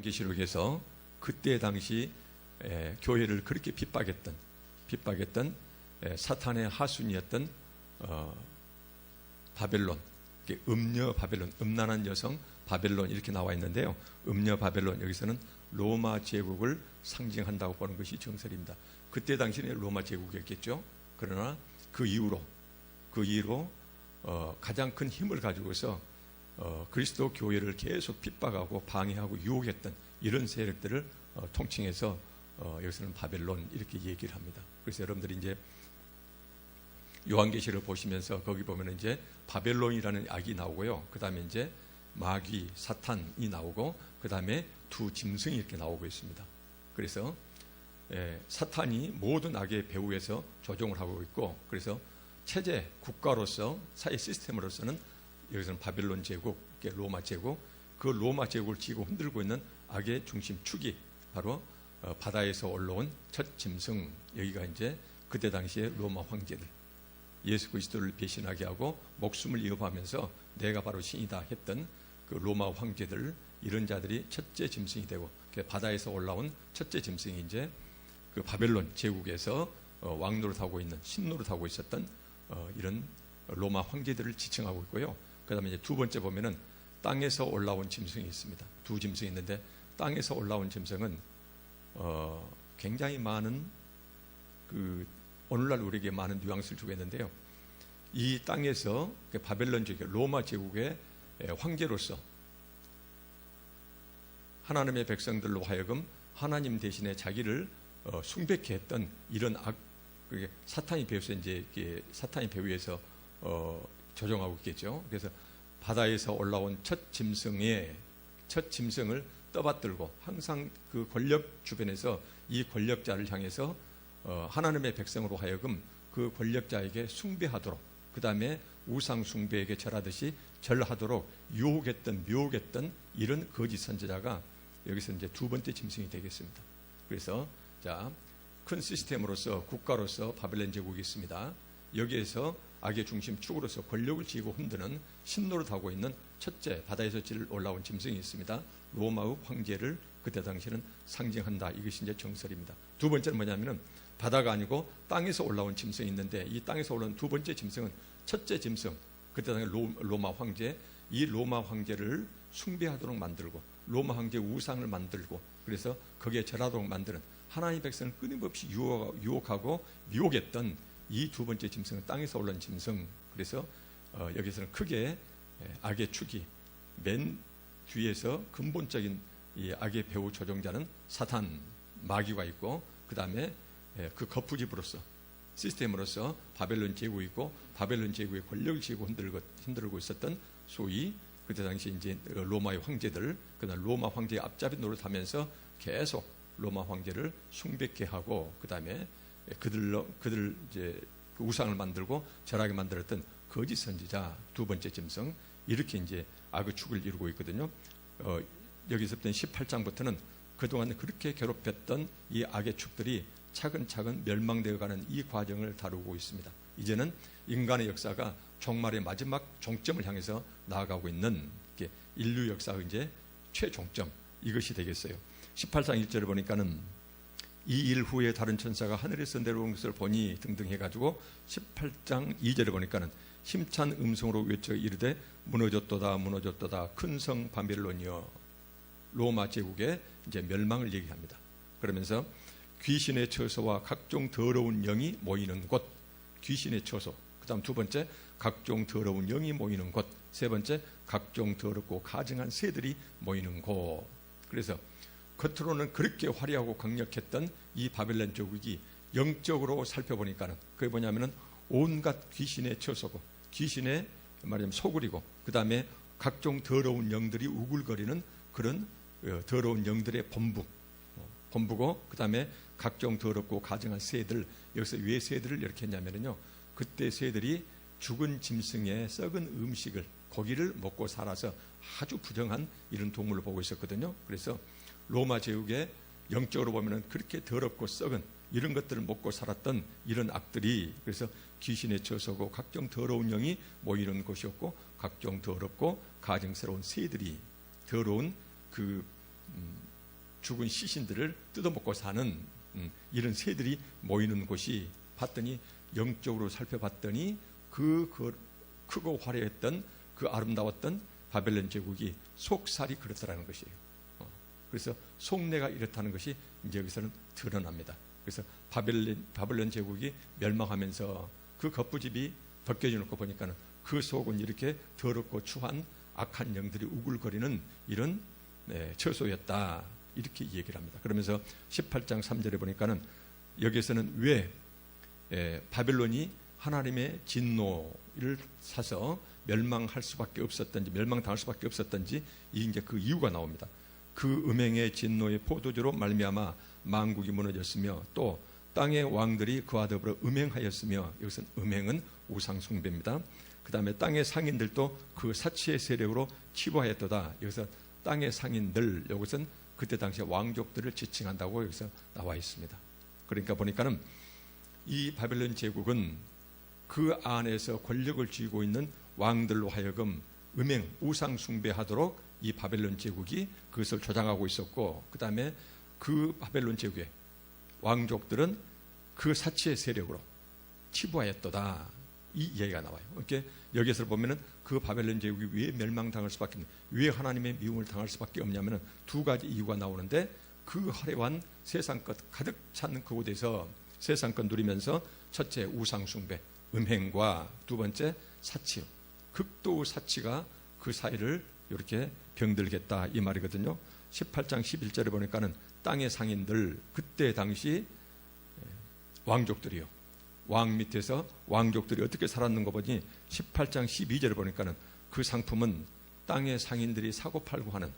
계시록에서 그때 당시 교회를 그렇게 핍박했던 사탄의 하순이었던 바벨론, 음녀 바벨론, 음란한 여성 바벨론 이렇게 나와 있는데요. 음녀 바벨론, 여기서는 로마 제국을 상징한다고 보는 것이 정설입니다. 그때 당시는 로마 제국이었겠죠. 그러나 그 이후로 가장 큰 힘을 가지고서 그리스도 교회를 계속 핍박하고 방해하고 유혹했던 이런 세력들을 통칭해서 여기서는 바벨론 이렇게 얘기를 합니다. 그래서 여러분들이 이제 요한계시를 보시면서 거기 보면 이제 바벨론이라는 악이 나오고요. 그 다음에 이제 마귀, 사탄이 나오고 그 다음에 두 짐승이 이렇게 나오고 있습니다. 그래서 사탄이 모든 악의 배후에서 조종을 하고 있고, 그래서 체제, 국가로서 사회 시스템으로서는 여기서는 바벨론 제국, 로마 제국, 그 로마 제국을 쥐고 흔들고 있는 악의 중심축이 바로 바다에서 올라온 첫 짐승, 여기가 이제 그때 당시에 로마 황제들, 예수 그리스도를 배신하게 하고 목숨을 위협하면서 내가 바로 신이다 했던 그 로마 황제들, 이런 자들이 첫째 짐승이 되고, 바다에서 올라온 첫째 짐승이 이제 그 바벨론 제국에서 왕노릇하고 있는, 신노릇하고 있었던 이런 로마 황제들을 지칭하고 있고요. 그 다음에 이제 두 번째 보면은 땅에서 올라온 짐승이 있습니다. 두 짐승이 있는데, 땅에서 올라온 짐승은 굉장히 많은 오늘날 우리에게 많은 뉘앙스를 주고 있는데요. 이 땅에서 바벨론 제국, 로마 제국의 황제로서 하나님의 백성들로 하여금 하나님 대신에 자기를 숭배케 했던 이런 악, 사탄이 배후에서 이제 사탄이 배후에서 조종하고 있겠죠. 그래서 바다에서 올라온 첫 짐승을 떠받들고 항상 그 권력 주변에서 이 권력자를 향해서 하나님의 백성으로 하여금 그 권력자에게 숭배하도록, 그 다음에 우상 숭배에게 절하듯이 절하도록 유혹했던, 묘혹했던 이런 거짓 선지자가 여기서 이제 두 번째 짐승이 되겠습니다. 그래서 큰 시스템으로서, 국가로서 바벨론 제국이 있습니다. 여기에서 악의 중심 축으로서 권력을 쥐고 흔드는, 신노릇하고 있는 첫째 바다에서 올라온 짐승이 있습니다. 로마의 황제를 그때 당시에는 상징한다. 이것이 이제 정설입니다. 두 번째는 뭐냐면은 바다가 아니고 땅에서 올라온 짐승이 있는데, 이 땅에서 올라온 두 번째 짐승은 첫째 짐승, 그때 당시 로마 황제, 이 로마 황제를 숭배하도록 만들고 로마 황제 우상을 만들고, 그래서 거기에 절하도록 만드는, 하나님의 백성을 끊임없이 유혹하고 미혹했던 이 두 번째 짐승은 땅에서 올라온 짐승. 그래서 여기서는 크게 악의 축이 맨 뒤에서 근본적인 이 악의 배후 조종자는 사탄, 마귀가 있고, 그 다음에 그 거푸집으로서, 시스템으로서 바벨론 제국이 있고, 바벨론 제국의 권력을 쥐고 흔들고 있었던 소위 그때 당시 이제 로마의 황제들, 그다음 로마 황제의 앞잡이 노릇하면서 계속 로마 황제를 숭배케 하고, 그 다음에 그들 이제 그 우상을 만들고 절하게 만들었던 거짓 선지자 두 번째 짐승, 이렇게 이제 악의 축을 이루고 있거든요. 여기서부터 18장부터는 그동안 그렇게 괴롭혔던 이 악의 축들이 차근차근 멸망되어가는 이 과정을 다루고 있습니다. 이제는 인간의 역사가 종말의 마지막 종점을 향해서 나아가고 있는 인류 역사의 이제 최종점, 이것이 되겠어요. 18장 1절을 보니까는 이 일 후에 다른 천사가 하늘에서 내려온 것을 보니 등등 해가지고 18장 2절을 보니까는 힘찬 음성으로 외쳐 이르되 무너졌도다 무너졌도다 큰 성 바벨론이여. 로마 제국의 이제 멸망을 얘기합니다. 그러면서 귀신의 처소와 각종 더러운 영이 모이는 곳, 귀신의 처소. 그 다음 두 번째, 각종 더러운 영이 모이는 곳. 세 번째, 각종 더럽고 가증한 새들이 모이는 곳. 그래서 겉으로는 그렇게 화려하고 강력했던 이 바벨론 제국이 영적으로 살펴보니까는 그게 뭐냐면은 온갖 귀신의 처소고, 귀신의 말하자면 소굴이고, 그 다음에 각종 더러운 영들이 우글거리는 그런 더러운 영들의 본부고, 그 다음에 각종 더럽고 가증한 새들. 여기서 왜 새들을 이렇게 했냐면요, 그때 새들이 죽은 짐승의 썩은 음식을, 고기를 먹고 살아서 아주 부정한 이런 동물을 보고 있었거든요. 그래서 로마 제국의 영적으로 보면은 그렇게 더럽고 썩은 이런 것들을 먹고 살았던 이런 악들이, 그래서 귀신의 처소고 각종 더러운 영이 모이는 곳이었고, 각종 더럽고 가증스러운 새들이, 더러운 그 죽은 시신들을 뜯어먹고 사는 이런 새들이 모이는 곳이, 봤더니 영적으로 살펴봤더니 그 크고 화려했던 그 아름다웠던 바벨론 제국이 속살이 그렇다라는 것이에요. 그래서 속내가 이렇다는 것이 이제 여기서는 드러납니다. 그래서 바벨론 제국이 멸망하면서 그 겉부집이 벗겨져 놓고 보니까는 그 속은 이렇게 더럽고 추한 악한 영들이 우글거리는 이런 처소였다, 이렇게 얘기를 합니다. 그러면서 18장 3절에 보니까는 여기에서는 왜 바벨론이 하나님의 진노를 사서 멸망할 수밖에 없었던지, 멸망당할 수밖에 없었던지, 이제 그 이유가 나옵니다. 그 음행의 진노의 포도주로 말미암아 만국이 무너졌으며 또 땅의 왕들이 그와 더불어 음행하였으며, 여기서 음행은 우상 숭배입니다. 그 다음에 땅의 상인들도 그 사치의 세력으로 치부하였도다. 여기서 땅의 상인들, 이것은 그때 당시에 왕족들을 지칭한다고 여기서 나와 있습니다. 그러니까 보니까는 이 바벨론 제국은 그 안에서 권력을 쥐고 있는 왕들로 하여금 음행, 우상 숭배하도록 이 바벨론 제국이 그것을 조장하고 있었고, 그 다음에 그 바벨론 제국의 왕족들은 그 사치의 세력으로 치부하였도다, 이 이야기가 나와요. 이렇게 여기서 보면은 그 바벨론 제국이 왜 멸망당할 수밖에 없냐, 왜 하나님의 미움을 당할 수밖에 없냐면은 두 가지 이유가 나오는데, 그 화려한 세상 것 가득 찬 그곳에서 세상 것 누리면서 첫째 우상 숭배, 음행과 두 번째 사치요, 극도의 사치가 그 사이를 이렇게 병들겠다, 이 말이거든요. 18장 11절에 보니까는 땅의 상인들, 그때 당시 왕족들이요, 왕 밑에서 왕족들이 어떻게 살았는가 보니 18장 12절에 보니까는 그 상품은 땅의 상인들이 사고 팔고 하는,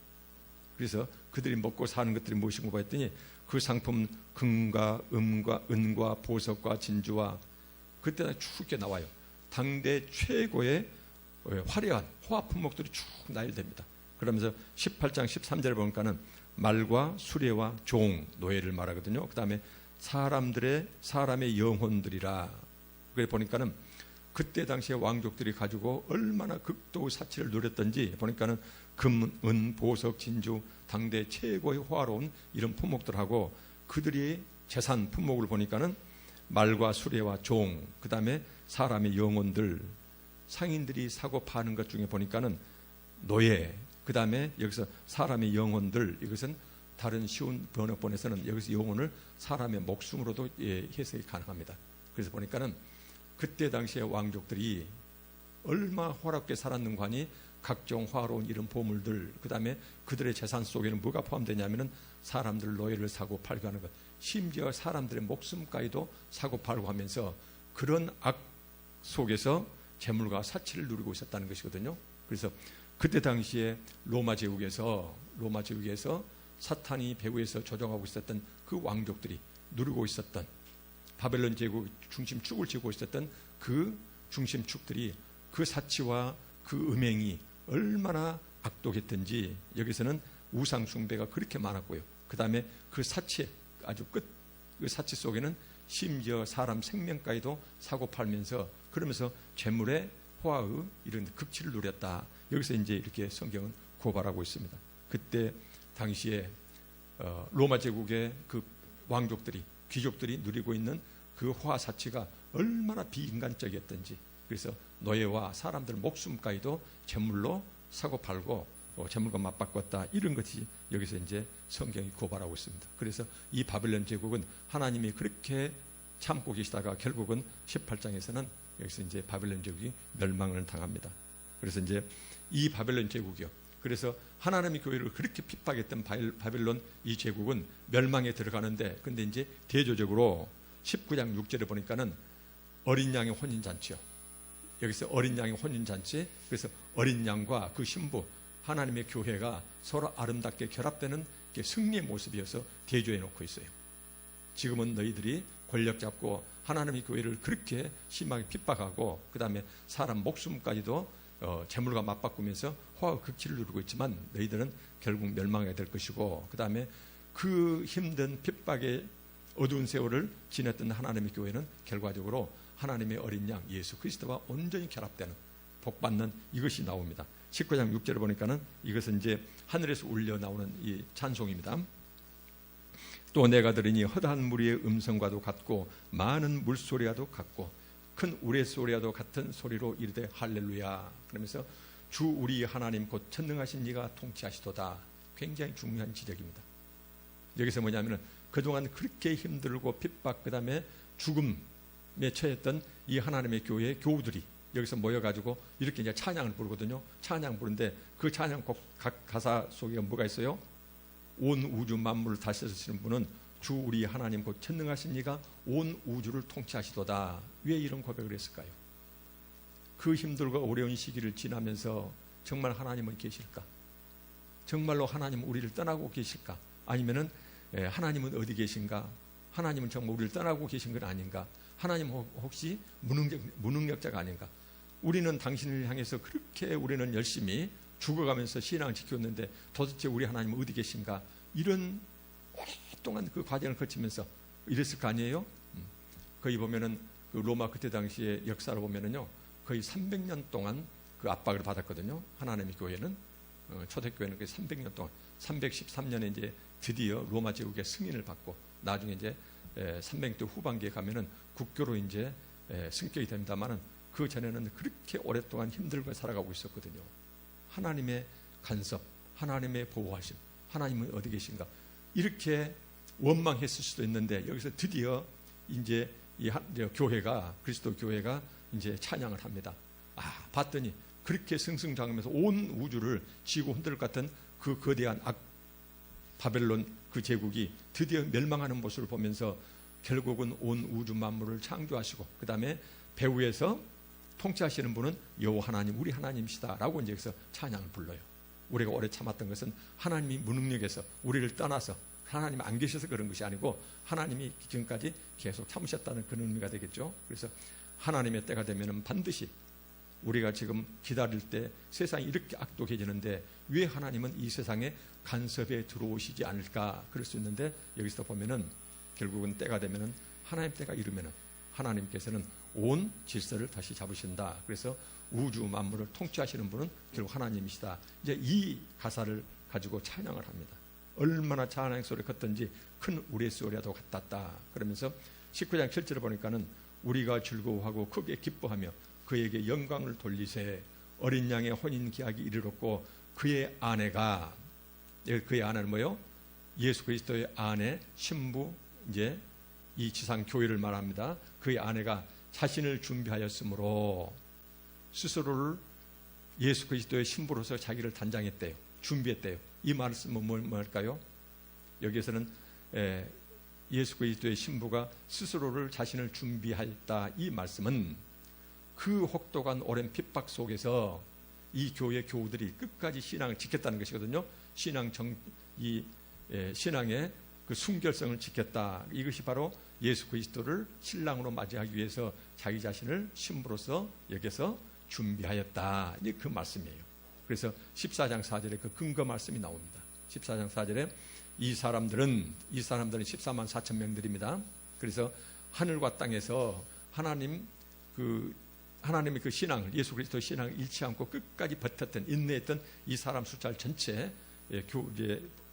그래서 그들이 먹고 사는 것들이 무엇인가 봤더니 그 상품 금과 음과 은과 보석과 진주와, 그때 쭉 나와요. 당대 최고의 화려한 호화 품목들이 쭉 나열됩니다. 그러면서 18장 13절에 보니까는 말과 수레와 종, 노예를 말하거든요. 그 다음에 사람의 영혼들이라. 그래 보니까는 그때 당시에 왕족들이 가지고 얼마나 극도의 사치를 누렸던지 보니까는 금, 은, 보석, 진주, 당대 최고의 호화로운 이런 품목들하고 그들이 재산 품목을 보니까는 말과 수레와 종, 그 다음에 사람의 영혼들, 상인들이 사고 파는 것 중에 보니까는 노예, 그 다음에 여기서 사람의 영혼들, 이것은 다른 쉬운 번역본에서는 여기서 영혼을 사람의 목숨으로도 해석이 가능합니다. 그래서 보니까는 그때 당시의 왕족들이 얼마 호락게 살았는가 하니 각종 화로운 이런 보물들, 그 다음에 그들의 재산 속에는 뭐가 포함되냐면은 사람들 노예를 사고 팔고 하는 것, 심지어 사람들의 목숨까지도 사고 팔고 하면서 그런 악 속에서 재물과 사치를 누리고 있었다는 것이거든요. 그래서 그때 당시에 로마 제국에서 사탄이 배후에서 조종하고 있었던 그 왕족들이 누리고 있었던 바벨론 제국 중심축을 쥐고 있었던 그 중심축들이 그 사치와 그 음행이 얼마나 악독했던지, 여기서는 우상 숭배가 그렇게 많았고요. 그 다음에 그 사치의 아주 그 사치 속에는 심지어 사람 생명까지도 사고 팔면서, 그러면서 재물의 호화의 이런 극치를 누렸다. 여기서 이제 이렇게 성경은 고발하고 있습니다. 그때 당시에 로마 제국의 그 왕족들이, 귀족들이 누리고 있는 그 호화 사치가 얼마나 비인간적이었던지, 그래서 노예와 사람들 목숨까지도 재물로 사고 팔고 재물과 맞바꿨다, 이런 것이 여기서 이제 성경이 고발하고 있습니다. 그래서 이 바벨론 제국은 하나님이 그렇게 참고 계시다가 결국은 18장에서는 여기서 이제 바벨론 제국이 멸망을 당합니다. 그래서 이제 이 바벨론 제국이요, 그래서 하나님의 교회를 그렇게 핍박했던 바벨론 이 제국은 멸망에 들어가는데, 근데 이제 대조적으로 19장 6절에 보니까는 어린 양의 혼인잔치요, 여기서 어린 양의 혼인잔치, 그래서 어린 양과 그 신부 하나님의 교회가 서로 아름답게 결합되는 승리의 모습이어서 대조해 놓고 있어요. 지금은 너희들이 권력 잡고 하나님의 교회를 그렇게 심하게 핍박하고 그 다음에 사람 목숨까지도 재물과 맞바꾸면서 호화 극치를 누리고 있지만 너희들은 결국 멸망하게 될 것이고, 그 다음에 그 힘든 핍박의 어두운 세월을 지냈던 하나님의 교회는 결과적으로 하나님의 어린 양 예수 그리스도와 온전히 결합되는 복받는 이것이 나옵니다. 19장 6절을 보니까는 이것은 이제 하늘에서 울려 나오는 이 찬송입니다. 또 내가 들으니 허다한 무리의 음성과도 같고 많은 물소리와도 같고 큰 우레소리와도 같은 소리로 이르되 할렐루야. 그러면서 주 우리 하나님 곧 전능하신 이가 통치하시도다. 굉장히 중요한 지적입니다. 여기서 뭐냐면은 그동안 그렇게 힘들고 핍박 그다음에 죽음에 처했던 이 하나님의 교회의 교우들이 여기서 모여가지고 이렇게 이제 찬양을 부르거든요. 찬양 부르는데 그 찬양곡 각 가사 속에 뭐가 있어요? 온 우주 만물을 다스리시는 분은 주 우리 하나님 곧 전능하신 이가 온 우주를 통치하시도다. 왜 이런 고백을 했을까요? 그 힘들고 어려운 시기를 지나면서 정말 하나님은 계실까? 정말로 하나님은 우리를 떠나고 계실까? 아니면은 하나님은 어디 계신가? 하나님은 정말 우리를 떠나고 계신 건 아닌가? 하나님 혹시 무능력자가 아닌가? 우리는 당신을 향해서 그렇게 우리는 열심히 죽어가면서 신앙을 지켰는데 도대체 우리 하나님은 어디 계신가? 이런 오랫동안 그 과정을 거치면서 이랬을 거 아니에요? 거의 보면은 그 로마 그때 당시의 역사를 보면은요, 거의 300년 동안 그 압박을 받았거든요. 하나님의 교회는 초대교회는 거의 300년 동안 313년에 이제 드디어 로마 제국의 승인을 받고 나중에 이제 300년 후반기에 가면은 국교로 이제 승격이 됩니다만은 그 전에는 그렇게 오랫동안 힘들게 살아가고 있었거든요. 하나님의 간섭, 하나님의 보호하심, 하나님은 어디 계신가? 이렇게 원망했을 수도 있는데 여기서 드디어 이제 이 교회가 그리스도 교회가 이제 찬양을 합니다. 봤더니 그렇게 승승장하면서 온 우주를 쥐고 흔들 것 같은 그 거대한 바벨론 그 제국이 드디어 멸망하는 모습을 보면서 결국은 온 우주 만물을 창조하시고 그 다음에 배후에서 통치하시는 분은 여호와 하나님 우리 하나님이시다라고 이제 여기서 찬양을 불러요. 우리가 오래 참았던 것은 하나님이 무능력해서 우리를 떠나서 하나님 안 계셔서 그런 것이 아니고 하나님이 지금까지 계속 참으셨다는 그런 의미가 되겠죠. 그래서 하나님의 때가 되면은 반드시 우리가 지금 기다릴 때 세상이 이렇게 악독해지는데 왜 하나님은 이 세상에 간섭에 들어오시지 않을까 그럴 수 있는데 여기서 보면은 결국은 때가 되면은 하나님 때가 이르면은 하나님께서는 온 질서를 다시 잡으신다. 그래서 우주 만물을 통치하시는 분은 결국 하나님이시다. 이제 이 가사를 가지고 찬양을 합니다. 얼마나 찬양 소리 컸던지 큰 우레소리와도 같았다. 그러면서 19장 7절을 보니까는 우리가 즐거워하고 크게 기뻐하며 그에게 영광을 돌리세. 어린 양의 혼인 기약이 이르렀고 그의 아내가 그의 아내는 뭐요? 예수 그리스도의 아내 신부 이제 이 지상 교회를 말합니다. 그의 아내가 자신을 준비하였으므로 스스로를 예수 그리스도의 신부로서 자기를 단장했대요. 준비했대요. 이 말씀은 뭘까요? 여기에서는 예수 그리스도의 신부가 스스로를 자신을 준비했다. 이 말씀은 그 혹독한 오랜 핍박 속에서 이 교회 교우들이 끝까지 신앙을 지켰다는 것이거든요. 신앙의 그 순결성을 지켰다. 이것이 바로 예수 그리스도를 신랑으로 맞이하기 위해서 자기 자신을 신부로서 여기서 준비하였다. 이게 그 말씀이에요. 그래서 14장 4절에 그 근거 말씀이 나옵니다. 14장 4절에 이 사람들은 14만 4천 명들입니다. 그래서 하늘과 땅에서 하나님의 그 신앙을 예수 그리스도의 신앙을 잃지 않고 끝까지 버텼던 인내했던 이 사람 숫자를 전체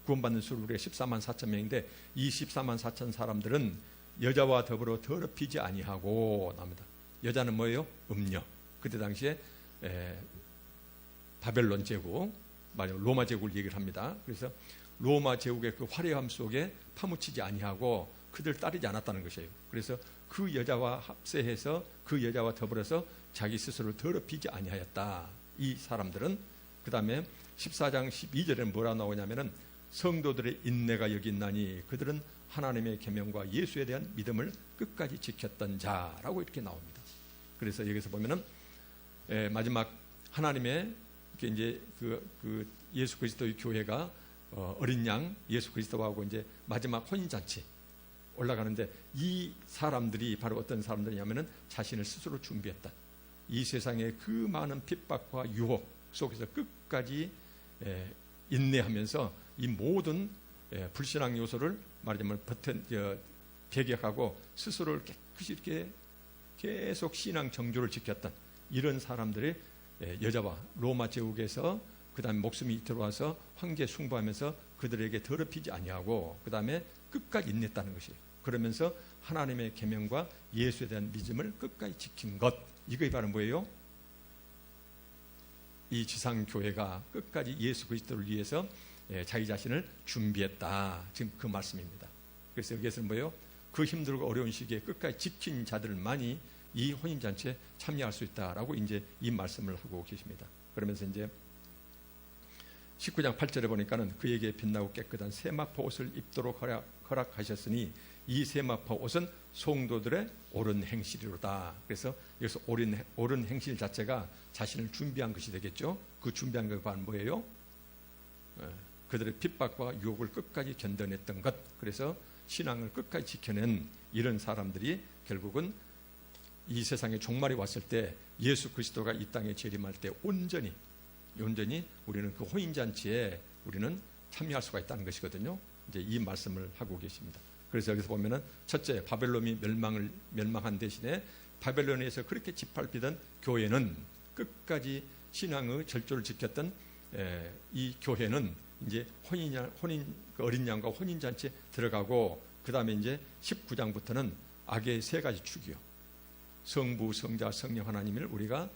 구원받는 수를 우리가 14만 4천 명인데 이 14만 4천 사람들은 여자와 더불어 더럽히지 아니하고 나옵니다. 여자는 뭐예요? 음녀. 그때 당시에 바벨론 제국, 로마 제국을 얘기를 합니다. 그래서 로마 제국의 그 화려함 속에 파묻히지 아니하고 그들 따르지 않았다는 것이에요. 그래서 그 여자와 합세해서 그 여자와 더불어서 자기 스스로를 더럽히지 아니하였다. 이 사람들은 그 다음에 14장 12절에는 뭐라 나오냐면은 성도들의 인내가 여기 있나니 그들은 하나님의 계명과 예수에 대한 믿음을 끝까지 지켰던 자라고 이렇게 나옵니다. 그래서 여기서 보면은 마지막 하나님의 이제 그 예수 그리스도의 교회가 어린 양 예수 그리스도하고 이제 마지막 혼인잔치 올라가는데 이 사람들이 바로 어떤 사람들이냐면은 자신을 스스로 준비했다. 이 세상의 그 많은 핍박과 유혹 속에서 끝까지 인내하면서 이 모든 불신앙 요소를 말하자면 배격하고 스스로를 깨끗이 이렇게 계속 신앙 정조를 지켰던 이런 사람들이 여자와 로마 제국에서 그 다음에 목숨이 들어와서 황제 숭배하면서 그들에게 더럽히지 아니하고 그 다음에 끝까지 인냈다는 것이에요. 그러면서 하나님의 계명과 예수에 대한 믿음을 끝까지 지킨 것, 이것이 바로 뭐예요? 이 지상교회가 끝까지 예수 그리스도를 위해서 자기 자신을 준비했다, 지금 그 말씀입니다. 그래서 여기에서는 뭐예요? 그 힘들고 어려운 시기에 끝까지 지킨 자들만이 이 혼인잔치에 참여할 수 있다라고 이제 이 말씀을 하고 계십니다. 그러면서 이제 19장 8절에 보니까는 그에게 빛나고 깨끗한 세마포 옷을 입도록 허락하셨으니 이 세마포 옷은 성도들의 옳은 행실이로다. 그래서 여기서 옳은 행실 자체가 자신을 준비한 것이 되겠죠. 그 준비한 것이 뭐예요? 그들의 핍박과 유혹을 끝까지 견뎌냈던 것. 그래서 신앙을 끝까지 지켜낸 이런 사람들이 결국은 이 세상에 종말이 왔을 때 예수 그리스도가 이 땅에 재림할 때 온전히 우리는 그 혼인잔치에 우리는 참여할 수가 있다는 것이거든요. 이제 이 말씀을 하고 계십니다. 그래서 여기서 보면은 첫째, 바벨론이 멸망한 대신에 바벨론에서 그렇게 짓밟히던 교회는 끝까지 신앙의 절조를 지켰던 이 교회는 이제 그 어린 양과 혼인잔치에 들어가고, 그 다음에 이제 19장부터는 악의 세 가지 축이요. 성부, 성자, 성령 하나님을 우리가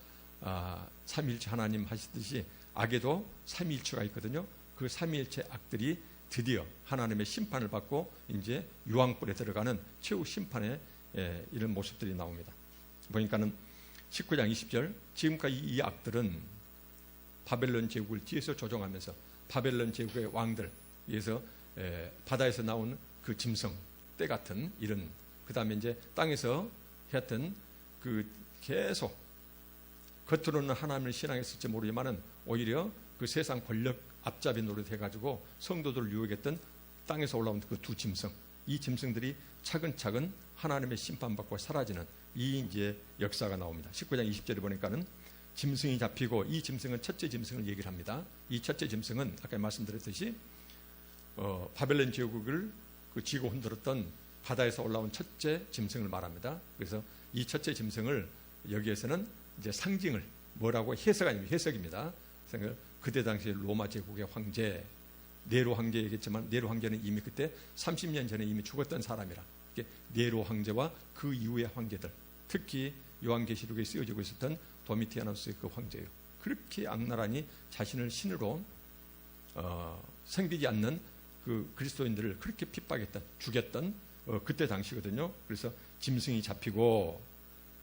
삼위일체 하나님 하시듯이 악에도 삼위일체가 있거든요. 그 삼위일체 악들이 드디어 하나님의 심판을 받고 이제 유황불에 들어가는 최후 심판의 이런 모습들이 나옵니다. 보니까는 19장 20절, 지금까지 이 악들은 바벨론 제국을 뒤에서 조종하면서 바벨론 제국의 왕들, 위에서 바다에서 나온 그 짐승, 때 같은 이런, 그 다음에 이제 땅에서 했던 그 계속 겉으로는 하나님을 신앙했을지 모르지만은 오히려 그 세상 권력 앞잡이 노릇해가지고 성도들을 유혹했던 땅에서 올라온 그 두 짐승, 이 짐승들이 차근차근 하나님의 심판받고 사라지는 이 이제 역사가 나옵니다. 19장 20절에 보니까는 짐승이 잡히고, 이 짐승은 첫째 짐승을 얘기를 합니다. 이 첫째 짐승은 아까 말씀드렸듯이 바벨론 제국을 그 쥐고 흔들었던 바다에서 올라온 첫째 짐승을 말합니다. 그래서 이 첫째 짐승을 여기에서는 이제 상징을 뭐라고 해석입니다. 그때 당시 로마 제국의 황제 네로 황제 얘기했지만, 네로 황제는 이미 그때 30년 전에 이미 죽었던 사람이라 네로 황제와 그 이후의 황제들, 특히 요한계시록에 쓰여지고 있었던 도미티아누스의 그 황제요, 그렇게 악나라니 자신을 신으로 섬기지 않는 그 그리스도인들을 그렇게 핍박했던, 죽였던 그때 당시거든요. 그래서 짐승이 잡히고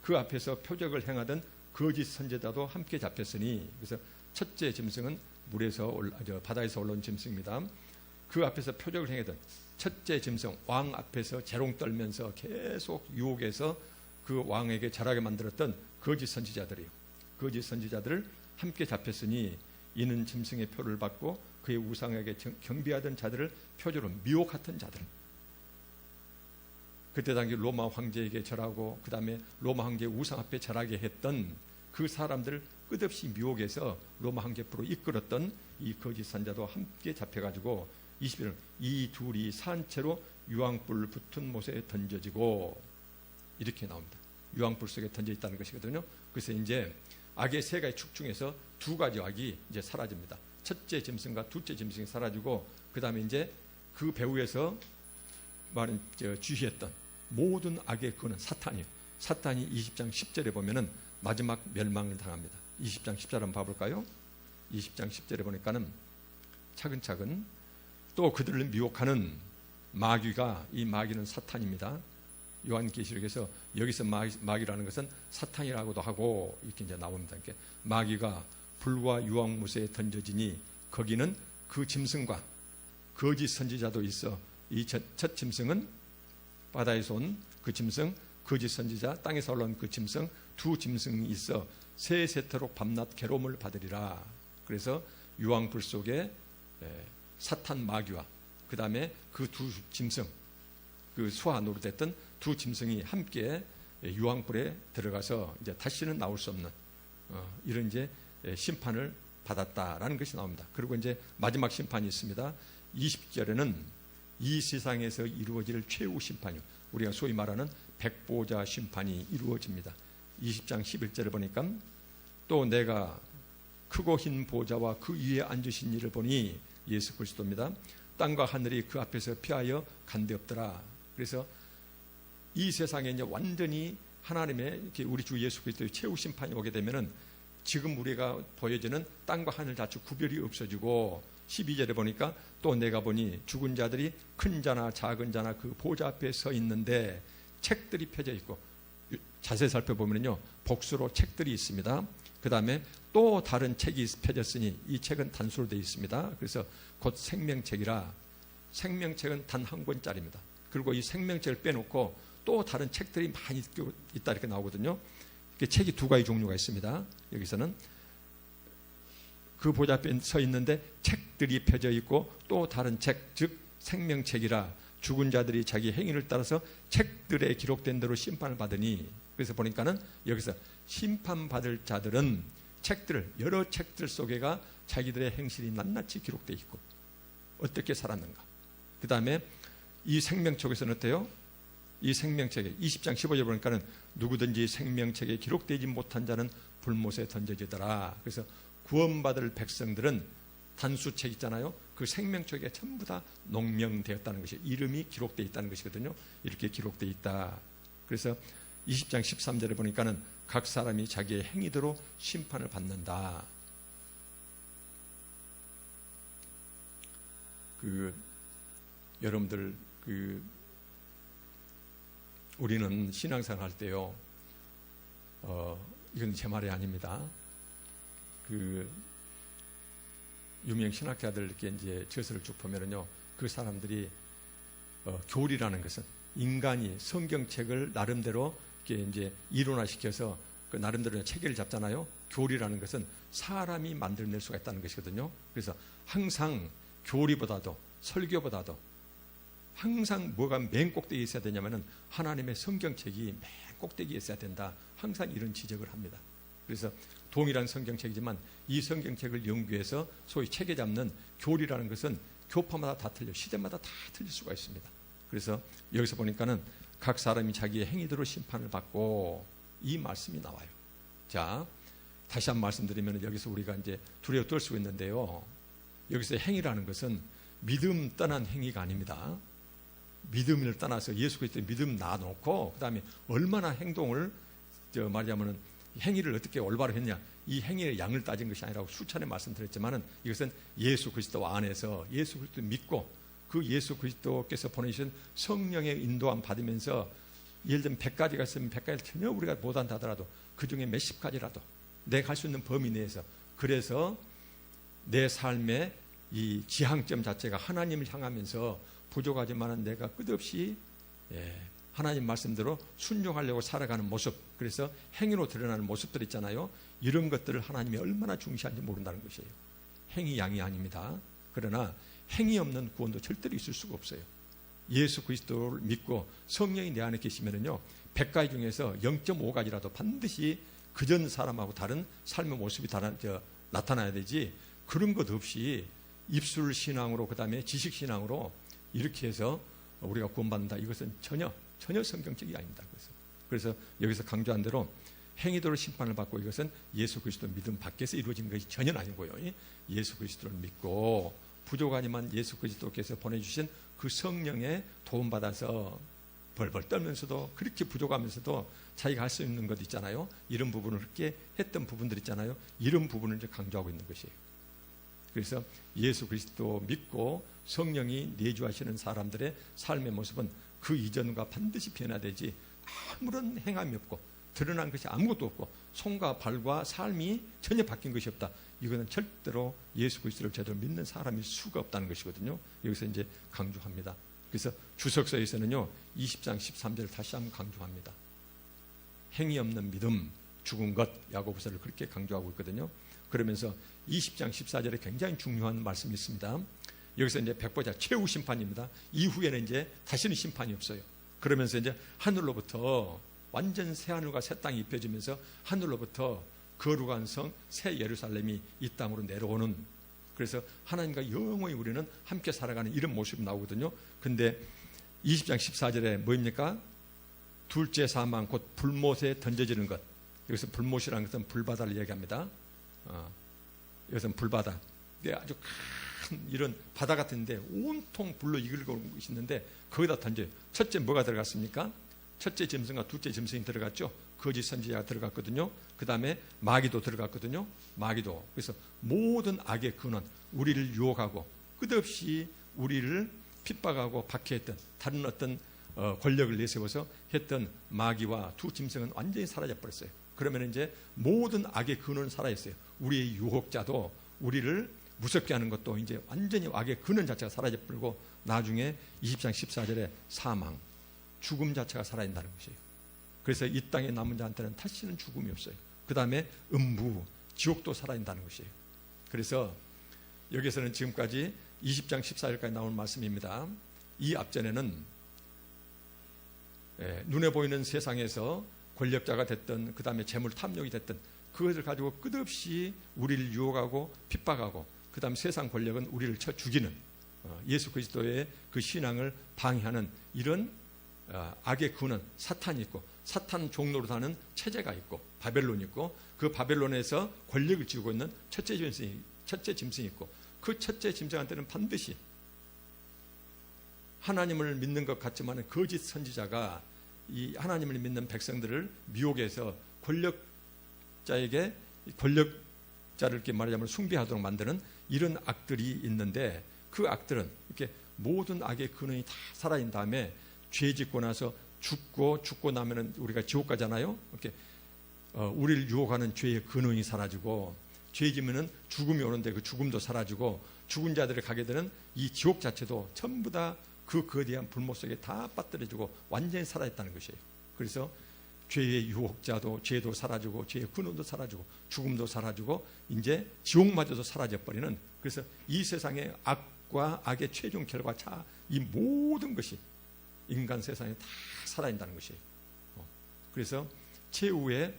그 앞에서 표적을 행하던 거짓 선지자도 함께 잡혔으니, 그래서 첫째 짐승은 바다에서 올라온 짐승입니다. 그 앞에서 표적을 행하던 첫째 짐승, 왕 앞에서 재롱 떨면서 계속 유혹해서 그 왕에게 잘하게 만들었던 거짓 선지자들이요, 거짓 선지자들을 함께 잡혔으니 이는 짐승의 표를 받고 그의 우상에게 경배하던 자들을 표적으로 미혹하던 자들, 그때 당시 로마 황제에게 절하고 그 다음에 로마 황제 우상 앞에 절하게 했던 그 사람들을 끝없이 미혹해서 로마 황제프로 이끌었던 이 거짓 선자도 함께 잡혀가지고 21절, 이 둘이 산채로 유황불 붙은 못에 던져지고, 이렇게 나옵니다. 유황불 속에 던져 있다는 것이거든요. 그래서 이제 악의 세 가지 축 중에서 두 가지 악이 이제 사라집니다. 첫째 짐승과 둘째 짐승이 사라지고, 그 다음에 이제 그 배후에서 말은 주시했던 모든 악의 그는 사탄이에요. 사탄이 20장 10절에 보면은 마지막 멸망을 당합니다. 20장 10절 한번 봐볼까요? 20장 10절에 보니까는 차근차근 또 그들을 미혹하는 마귀가, 이 마귀는 사탄입니다. 요한계시록에서 여기서 마귀라는 것은 사탄이라고도 하고 이렇게 이제 나옵니다. 이렇게 마귀가 불과 유황무새에 던져지니 거기는 그 짐승과 거짓 선지자도 있어. 이 첫 짐승은 바다에서 온 그 짐승, 거짓 선지자, 땅에서 올라온 그 짐승, 두 짐승이 있어 세세토록 밤낮 괴로움을 받으리라. 그래서 유황불 속에 사탄 마귀와 그 다음에 그 두 짐승, 그 수하 노릇했던 두 짐승이 함께 유황불에 들어가서 이제 다시는 나올 수 없는 이런 이제 심판을 받았다라는 것이 나옵니다. 그리고 이제 마지막 심판이 있습니다. 20절에는 이 세상에서 이루어질 최후 심판이요, 우리가 소위 말하는 백보자 심판이 이루어집니다. 20장 11절을 보니까 또 내가 크고 흰 보좌와 그 위에 앉으신 이를 보니, 예수 그리스도입니다. 땅과 하늘이 그 앞에서 피하여 간데 없더라. 그래서 이 세상에 이제 완전히 하나님의 우리 주 예수 그리스도의 최후 심판이 오게 되면은 지금 우리가 보여지는 땅과 하늘 자체 구별이 없어지고 12절에 보니까 또 내가 보니 죽은 자들이 큰 자나 작은 자나 그 보좌 앞에 서 있는데 책들이 펴져 있고, 자세히 살펴보면요 복수로 책들이 있습니다. 그 다음에 또 다른 책이 펴졌으니 이 책은 단수로 되어 있습니다. 그래서 곧 생명책이라, 생명책은 단 한 권짜리입니다. 그리고 이 생명책을 빼놓고 또 다른 책들이 많이 있다 이렇게 나오거든요. 책이 두 가지 종류가 있습니다. 여기서는 그 보좌 앞에 서 있는데 책들이 펴져 있고 또 다른 책, 즉 생명책이라 죽은 자들이 자기 행위를 따라서 책들에 기록된 대로 심판을 받으니, 그래서 보니까는 여기서 심판받을 자들은 책들, 여러 책들 속에가 자기들의 행실이 낱낱이 기록되어 있고 어떻게 살았는가. 그 다음에 이 생명책에서는 어때요? 이 생명책에 20장 15절 보니까는 누구든지 생명책에 기록되지 못한 자는 불못에 던져지더라. 그래서 구원받을 백성들은 단수책 있잖아요. 그 생명책에 전부 다 농명되었다는 것이, 이름이 기록되어 있다는 것이거든요. 이렇게 기록되어 있다. 그래서 20장 13절에 보니까는 각 사람이 자기의 행위대로 심판을 받는다. 여러분들 우리는 신앙생활 할 때요, 이건 제 말이 아닙니다. 유명 신학자들 이렇게 이제 저서를 쭉 보면은요, 그 사람들이 교리라는 것은 인간이 성경책을 나름대로 이렇게 이제 이론화시켜서 그 나름대로 체계를 잡잖아요. 교리라는 것은 사람이 만들어낼 수가 있다는 것이거든요. 그래서 항상 교리보다도 설교보다도 항상 뭐가 맨 꼭대기에 있어야 되냐면은 하나님의 성경책이 맨 꼭대기에 있어야 된다. 항상 이런 지적을 합니다. 그래서 동일한 성경책이지만 이 성경책을 연구해서 소위 체계 잡는 교리라는 것은 교파마다 다 틀려, 시대마다 다 틀릴 수가 있습니다. 그래서 여기서 보니까는 각 사람이 자기의 행위대로 심판을 받고, 이 말씀이 나와요. 자, 다시 한번 말씀드리면 여기서 우리가 이제 두려워 떨 수 있는데요, 여기서 행위라는 것은 믿음 떠난 행위가 아닙니다. 믿음을 떠나서 예수 그리스도의 믿음 놔놓고 그 다음에 얼마나 행동을 말하자면은 행위를 어떻게 올바로 했냐, 이 행위의 양을 따진 것이 아니라고 수차례 말씀드렸지만은 이것은 예수 그리스도 안에서 예수 그리스도 믿고 그 예수 그리스도께서 보내주신 성령의 인도함 받으면서, 예를 들면 100가지가 있으면 100가지를 전혀 우리가 못한다 하더라도 그 중에 몇십 가지라도 내가 할 수 있는 범위 내에서, 그래서 내 삶의 이 지향점 자체가 하나님을 향하면서 부족하지만은 내가 끝없이 하나님 말씀대로 순종하려고 살아가는 모습, 그래서 행위로 드러나는 모습들 있잖아요. 이런 것들을 하나님이 얼마나 중시하는지 모른다는 것이에요. 행위 양이 아닙니다. 그러나 행위 없는 구원도 절대로 있을 수가 없어요. 예수 그리스도를 믿고 성령이 내 안에 계시면은요, 100가지 중에서 0.5가지라도 반드시 그전 사람하고 다른 삶의 모습이 나타나야 되지, 그런 것 없이 입술 신앙으로 그 다음에 지식 신앙으로 이렇게 해서 우리가 구원받는다, 이것은 전혀 성경적이 아닙니다. 그래서 여기서 강조한 대로 행위대로 심판을 받고, 이것은 예수 그리스도 믿음 밖에서 이루어진 것이 전혀 아니고요, 예수 그리스도를 믿고 부족하지만 예수 그리스도께서 보내주신 그 성령의 도움받아서 벌벌 떨면서도, 그렇게 부족하면서도 자기가 할 수 있는 것 있잖아요. 이런 부분을 그렇게 했던 부분들 있잖아요. 이런 부분을 이제 강조하고 있는 것이에요. 그래서 예수 그리스도 믿고 성령이 내주하시는 사람들의 삶의 모습은 그 이전과 반드시 변화되지, 아무런 행함이 없고 드러난 것이 아무것도 없고 손과 발과 삶이 전혀 바뀐 것이 없다, 이거는 절대로 예수 그리스도를 제대로 믿는 사람일 수가 없다는 것이거든요. 여기서 이제 강조합니다. 그래서 주석서에서는요 20장 13절을 다시 한번 강조합니다. 행위 없는 믿음, 죽은 것, 야고보서를 그렇게 강조하고 있거든요. 그러면서 20장 14절에 굉장히 중요한 말씀이 있습니다. 여기서 이제 백보자 최후 심판입니다. 이후에는 이제 다시는 심판이 없어요. 그러면서 이제 하늘로부터 완전 새 하늘과 새 땅이 입혀지면서 하늘로부터 거룩한 성 새 예루살렘이 이 땅으로 내려오는, 그래서 하나님과 영원히 우리는 함께 살아가는 이런 모습이 나오거든요. 근데 20장 14절에 뭐입니까? 둘째 사망 곧 불못에 던져지는 것. 여기서 불못이라는 것은 불바다를 얘기합니다. 여기서는 불바다. 아주 이런 바다 같은데 온통 불로 이끌고 온 것이 있는데 거기다 던져요. 첫째 뭐가 들어갔습니까? 첫째 짐승과 둘째 짐승이 들어갔죠. 거짓 선지자가 들어갔거든요. 그 다음에 마귀도 들어갔거든요. 마귀도. 그래서 모든 악의 근원, 우리를 유혹하고 끝없이 우리를 핍박하고 박해했던 다른 어떤 권력을 내세워서 했던 마귀와 두 짐승은 완전히 사라져 버렸어요. 그러면 이제 모든 악의 근원은 살아있어요. 우리의 유혹자도 우리를 무섭게 하는 것도 이제 완전히 악의 근원 자체가 사라져 버리고 나중에 20장 14절에 사망, 죽음 자체가 살아있다는 것이에요. 그래서 이 땅에 남은 자한테는 다시는 죽음이 없어요. 그 다음에 음부, 지옥도 살아있다는 것이에요. 그래서 여기서는 지금까지 20장 14절까지 나온 말씀입니다. 이 앞전에는 눈에 보이는 세상에서 권력자가 됐든 그 다음에 재물 탐욕이 됐든 그것을 가지고 끝없이 우리를 유혹하고 핍박하고 그 다음 세상 권력은 우리를 쳐 죽이는 예수 그리스도의 그 신앙을 방해하는 이런 악의 근원 사탄이 있고 사탄 종로로 사는 체제가 있고 바벨론이 있고 그 바벨론에서 권력을 쥐고 있는 첫째 짐승이 있고 그 첫째 짐승한테는 반드시 하나님을 믿는 것 같지만 거짓 선지자가 이 하나님을 믿는 백성들을 미혹해서 권력자에게 권력자를 이렇게 말하자면 숭배하도록 만드는 이런 악들이 있는데 그 악들은 이렇게 모든 악의 근원이 다 살아있는 다음에 죄 짓고 나서 죽고 나면은 우리가 지옥 가잖아요. 이렇게 우리를 유혹하는 죄의 근원이 사라지고 죄 지면은 죽음이 오는데 그 죽음도 사라지고 죽은 자들이 가게 되는 이 지옥 자체도 전부 다 그 거대한 불못 속에 다 빠뜨려지고 완전히 살아있다는 것이에요. 그래서 죄의 유혹자도 죄도 사라지고 죄의 근원도 사라지고 죽음도 사라지고 이제 지옥마저도 사라져버리는 그래서 이 세상의 악과 악의 최종 결과 이 모든 것이 인간 세상에 다 살아있다는 것이에요. 그래서 최후의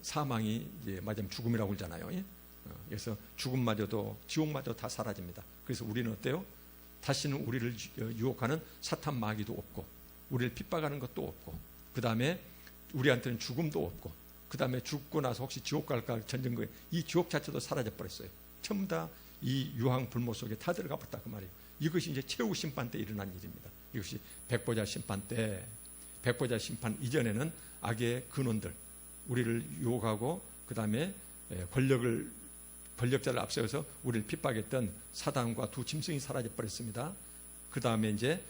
사망이 이제 맞으면 죽음이라고 그러잖아요. 그래서 죽음마저도 지옥마저 다 사라집니다. 그래서 우리는 어때요? 다시는 우리를 유혹하는 사탄 마귀도 없고 우리를 핍박하는 것도 없고 그 다음에 우리한테는 죽음도 없고 그 다음에 죽고 나서 혹시 지옥 갈까 전쟁거에 이 지옥 자체도 사라져 버렸어요. 전부 다 이 유황 불못 속에 다 들어가 버렸다 그 말이에요. 이것이 이제 최후 심판 때 일어난 일입니다. 이것이 백보자 심판 때 백보자 심판 이전에는 악의 근원들 우리를 유혹하고 그 다음에 권력자를 앞세워서 우리를 핍박했던 사단과 두 짐승이 사라져 버렸습니다. 그 다음에 이제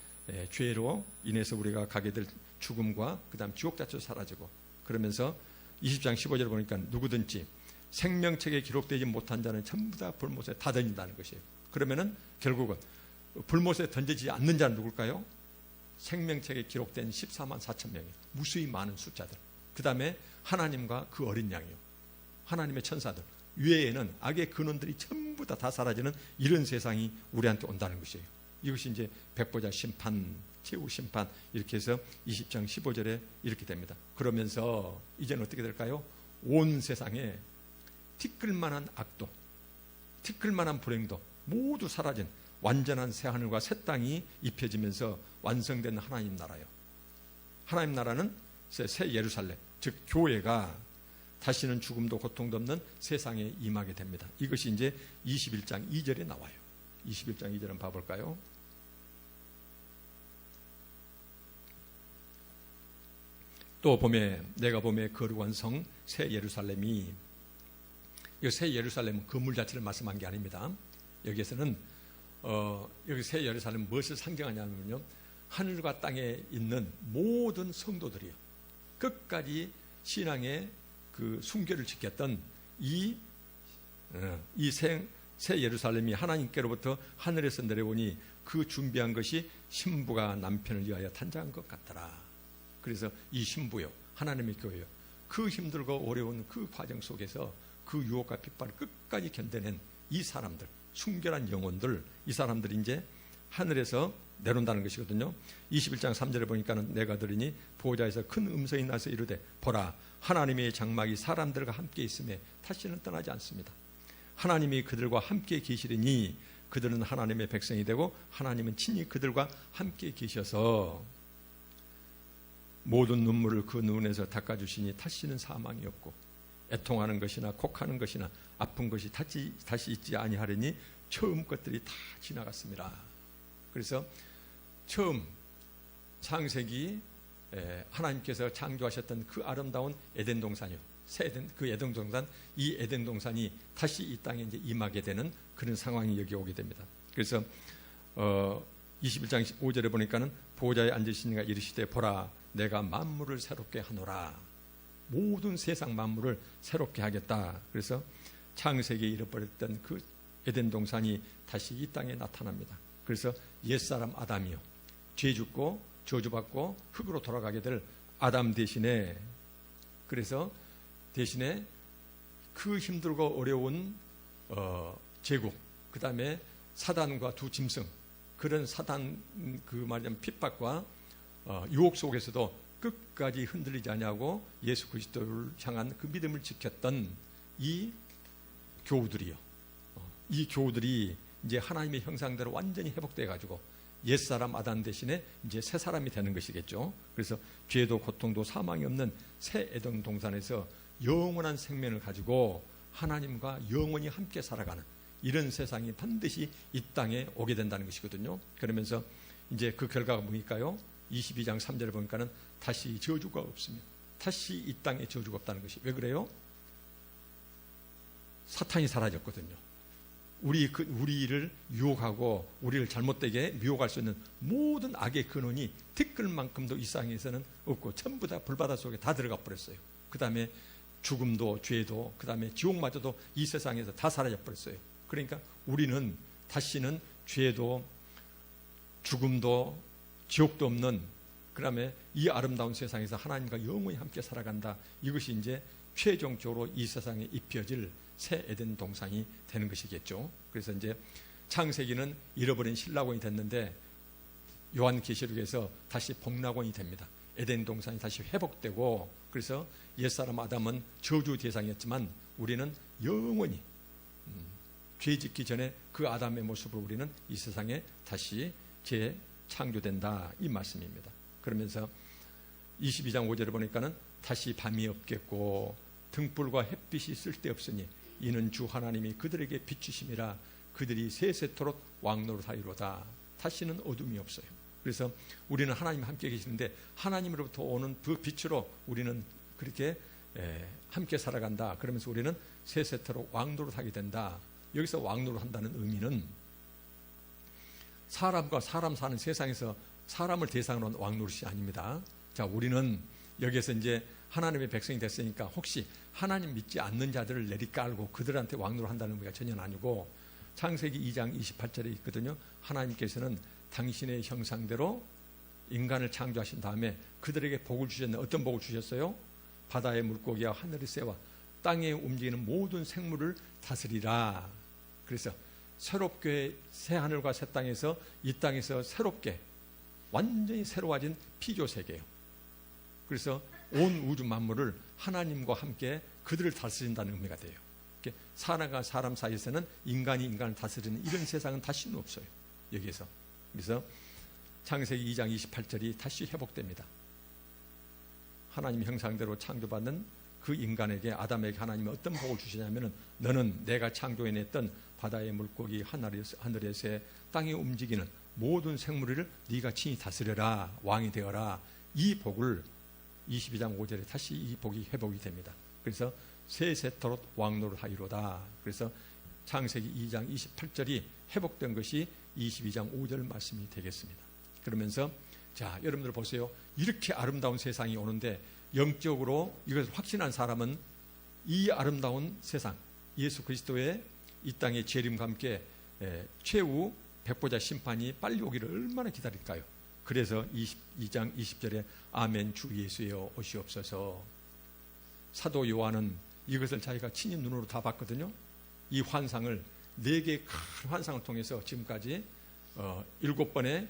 죄로 인해서 우리가 가게 될 죽음과 그 다음 지옥 자체도 사라지고 그러면서 20장 15절 보니까 누구든지 생명책에 기록되지 못한 자는 전부 다 불못에 다 던진다는 것이에요. 그러면은 결국은 불못에 던지지 않는 자는 누굴까요? 생명책에 기록된 14만 4천 명이에요. 무수히 많은 숫자들. 그 다음에 하나님과 그 어린 양이요. 하나님의 천사들. 위에는 악의 근원들이 전부 다 사라지는 이런 세상이 우리한테 온다는 것이에요. 이것이 이제 백보자 심판, 최후 심판 이렇게 해서 20장 15절에 이렇게 됩니다. 그러면서 이제는 어떻게 될까요? 온 세상에 티끌만한 악도, 티끌만한 불행도 모두 사라진 완전한 새하늘과 새 땅이 입혀지면서 완성된 하나님 나라요. 하나님 나라는 새 예루살렘, 즉 교회가 다시는 죽음도 고통도 없는 세상에 임하게 됩니다. 이것이 이제 21장 2절에 나와요. 21장 2절 한번 봐볼까요? 또 내가 봄에 거룩한 성 새 예루살렘이 이 새 예루살렘은 건물 자체를 말씀한 게 아닙니다. 여기에서는 여기 새 예루살렘은 무엇을 상징하냐면요, 하늘과 땅에 있는 모든 성도들이요, 끝까지 신앙의 그 순결을 지켰던 이 새 예루살렘이 하나님께로부터 하늘에서 내려오니 그 준비한 것이 신부가 남편을 위하여 탄장한 것 같더라. 그래서 이 신부요, 하나님의 교회요, 그 힘들고 어려운 그 과정 속에서 그 유혹과 핍박을 끝까지 견뎌낸 이 사람들, 순결한 영혼들, 이 사람들이 이제 하늘에서 내려온다는 것이거든요. 21장 3절에 보니까는 내가 들으니 보호자에서 큰 음성이 나서 이르되 보라, 하나님의 장막이 사람들과 함께 있음에 다시는 떠나지 않습니다. 하나님이 그들과 함께 계시리니 그들은 하나님의 백성이 되고 하나님은 친히 그들과 함께 계셔서 모든 눈물을 그 눈에서 닦아주시니 다시는 사망이 없고 애통하는 것이나 곡하는 것이나 아픈 것이 다시 있지 아니하리니 처음 것들이 다 지나갔습니다. 그래서 처음 창세기 하나님께서 창조하셨던 그 아름다운 에덴 동산이요, 새 에덴, 그 에덴 동산, 이 에덴 동산이 다시 이 땅에 이제 임하게 되는 그런 상황이 여기 오게 됩니다. 그래서 21장 5절에 보니까는 보좌에 앉으신 이가 이르시되 보라 내가 만물을 새롭게 하노라. 모든 세상 만물을 새롭게 하겠다. 그래서 창세기에 잃어버렸던 그 에덴 동산이 다시 이 땅에 나타납니다. 그래서 옛사람 아담이요, 죄 짓고 저주받고 흙으로 돌아가게 될 아담 대신에, 그래서 대신에 그 힘들고 어려운 제국, 그 다음에 사단과 두 짐승, 그런 사단 그 말하자면 핍박과 유혹 속에서도 끝까지 흔들리지 않냐고 예수 그리스도를 향한 그 믿음을 지켰던 이 교우들이요, 이 교우들이 이제 하나님의 형상대로 완전히 회복돼 가지고 옛사람 아담 대신에 이제 새 사람이 되는 것이겠죠. 그래서 죄도 고통도 사망이 없는 새 에덴 동산에서 영원한 생명을 가지고 하나님과 영원히 함께 살아가는 이런 세상이 반드시 이 땅에 오게 된다는 것이거든요. 그러면서 이제 그 결과가 뭡니까요? 22장 3절에 보니까는 다시 저주가 없습니다. 다시 이 땅에 저주가 없다는 것이. 왜 그래요? 사탄이 사라졌거든요. 우리를 유혹하고 우리를 잘못되게 미혹할 수 있는 모든 악의 근원이 티끌만큼도 이 세상에서는 없고 전부 다 불바다 속에 다 들어가 버렸어요. 그 다음에 죽음도 죄도 그 다음에 지옥마저도 이 세상에서 다 사라져 버렸어요. 그러니까 우리는 다시는 죄도 죽음도 지옥도 없는, 그 다음에 이 아름다운 세상에서 하나님과 영원히 함께 살아간다. 이것이 이제 최종적으로 이 세상에 입혀질 새 에덴 동산이 되는 것이겠죠. 그래서 이제 창세기는 잃어버린 신라곤이 됐는데 요한계시록에서 다시 복락곤이 됩니다. 에덴 동산이 다시 회복되고, 그래서 옛사람 아담은 저주 대상이었지만 우리는 영원히 죄 짓기 전에 그 아담의 모습으로 우리는 이 세상에 다시 재창조된다, 이 말씀입니다. 그러면서 22장 5절을 보니까는 다시 밤이 없겠고 등불과 햇빛이 쓸데없으니 이는 주 하나님이 그들에게 비추심이라 그들이 세세토록 왕노릇하리로다. 다시는 어둠이 없어요. 그래서 우리는 하나님 함께 계시는데 하나님으로부터 오는 그 빛으로 우리는 그렇게 함께 살아간다. 그러면서 우리는 세세토록 왕노릇하게 된다. 여기서 왕노릇한다는 의미는 사람과 사람 사는 세상에서 사람을 대상으로 한 왕노릇이 아닙니다. 자, 우리는 여기에서 이제 하나님의 백성이 됐으니까 혹시 하나님 믿지 않는 자들을 내리깔고 그들한테 왕노릇 한다는 의미가 전혀 아니고, 창세기 2장 28절에 있거든요. 하나님께서는 당신의 형상대로 인간을 창조하신 다음에 그들에게 복을 주셨는데 어떤 복을 주셨어요? 바다의 물고기와 하늘의 새와 땅에 움직이는 모든 생물을 다스리라. 그래서 새롭게 새 하늘과 새 땅에서 이 땅에서 새롭게 완전히 새로워진 피조 세계예요. 그래서 온 우주 만물을 하나님과 함께 그들을 다스린다는 의미가 돼요. 사람과 사람 사이에서는 인간이 인간을 다스리는 이런 세상은 다시는 없어요. 여기에서. 그래서 창세기 2장 28절이 다시 회복됩니다. 하나님 형상대로 창조받는 그 인간에게, 아담에게 하나님이 어떤 복을 주시냐면은 너는 내가 창조해냈던 바다의 물고기, 하늘의 새, 땅에 움직이는 모든 생물을 네가 친히 다스려라, 왕이 되어라. 이 복을 22장 5절에 다시 이 복이 회복이 됩니다. 그래서 세세토록 왕노릇하리로다. 그래서 창세기 2장 28절이 회복된 것이 22장 5절 말씀이 되겠습니다. 그러면서 자, 여러분들 보세요. 이렇게 아름다운 세상이 오는데 영적으로 이것을 확신한 사람은 이 아름다운 세상, 예수 그리스도의 이 땅의 재림과 함께 최후 백보자 심판이 빨리 오기를 얼마나 기다릴까요? 그래서 22장 20절에 아멘 주 예수여 오시옵소서. 사도 요한은 이것을 자기가 친히 눈으로 다 봤거든요. 이 환상을 4개의 큰 환상을 통해서 지금까지 7번의